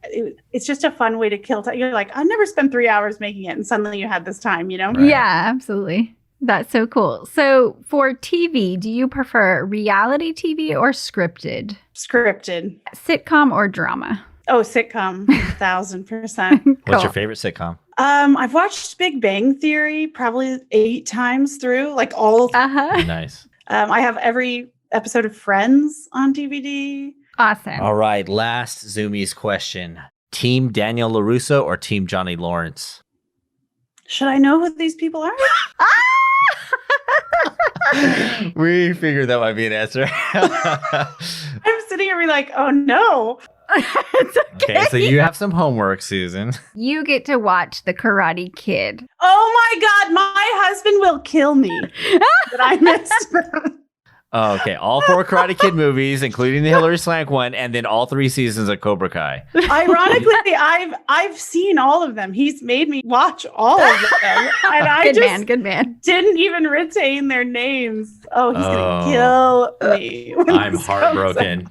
S5: it's just a fun way to kill time. You're like, I never spent 3 hours making it, and suddenly you had this time, you know?
S2: Right.
S1: Yeah, absolutely. That's so cool. So for TV, do you prefer reality TV or scripted?
S5: Scripted.
S1: Sitcom or drama?
S5: Oh, sitcom, 1,000%.
S2: What's your favorite sitcom?
S5: I've watched Big Bang Theory probably 8 times through, like all of
S2: Nice.
S5: I have every episode of Friends on DVD.
S1: Awesome.
S2: All right. Last Zoomies question. Team Daniel LaRusso or Team Johnny Lawrence?
S5: Should I know who these people are?
S2: We figured that might be an answer.
S5: I'm sitting here being like, oh no.
S1: It's okay.
S2: Okay, so you have some homework, Susan.
S1: You get to watch The Karate Kid.
S5: Oh my God, my husband will kill me that I missed them.
S2: Oh, okay, all 4 Karate Kid movies, including the Hilary Swank one, and then all 3 seasons of Cobra Kai.
S5: Ironically, I've seen all of them. He's made me watch all of them, and I
S1: Good man.
S5: didn't even retain their names. Oh, he's gonna kill me.
S2: I'm heartbroken.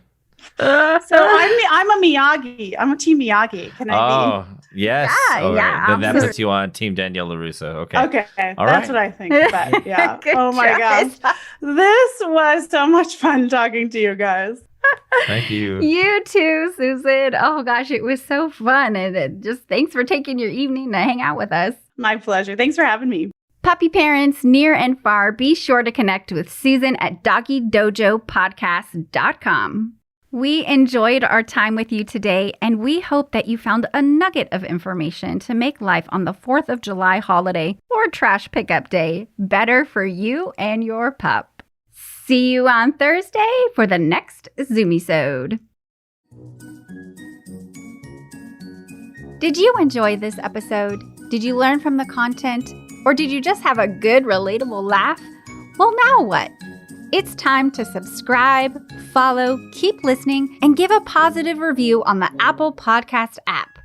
S5: So I'm a Miyagi. I'm a Team Miyagi. Can I be?
S2: Yes.
S1: Yeah,
S2: All
S1: yeah,
S2: right. Then that
S1: absolutely.
S2: puts you on Team Danielle LaRusso. Okay.
S5: Okay,
S2: All
S5: that's
S2: right.
S5: what I think. But yeah.
S1: Good
S5: Oh my
S1: choice.
S5: gosh, this was so much fun talking to you guys.
S2: Thank you.
S1: You too, Susan. Oh gosh, it was so fun. And just thanks for taking your evening to hang out with us.
S5: My pleasure. Thanks for having me.
S1: Puppy parents near and far, be sure to connect with Susan at doggydojopodcast.com. We enjoyed our time with you today, and we hope that you found a nugget of information to make life on the 4th of July holiday or trash pickup day better for you and your pup. See you on Thursday for the next Zoomies-ode. Did you enjoy this episode? Did you learn from the content? Or did you just have a good, relatable laugh? Well, now what? It's time to subscribe, follow, keep listening, and give a positive review on the Apple Podcast app.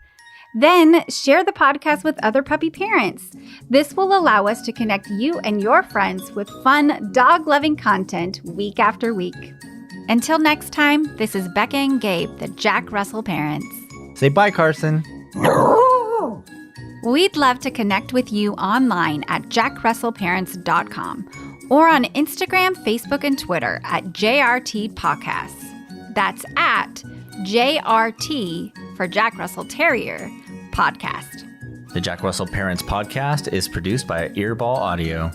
S1: Then share the podcast with other puppy parents. This will allow us to connect you and your friends with fun, dog-loving content week after week. Until next time, this is Becca and Gabe, the Jack Russell parents.
S2: Say bye, Carson.
S1: We'd love to connect with you online at jackrussellparents.com or on Instagram, Facebook, and Twitter at JRT Podcasts. That's at JRT for Jack Russell Terrier Podcast.
S2: The Jack Russell Parents Podcast is produced by Earball Audio.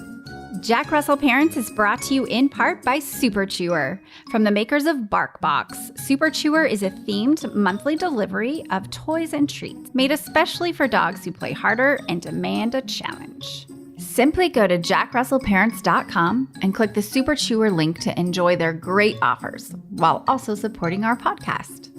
S1: Jack Russell Parents is brought to you in part by Super Chewer. From the makers of BarkBox, Super Chewer is a themed monthly delivery of toys and treats made especially for dogs who play harder and demand a challenge. Simply go to jackrussellparents.com and click the Super Chewer link to enjoy their great offers while also supporting our podcast.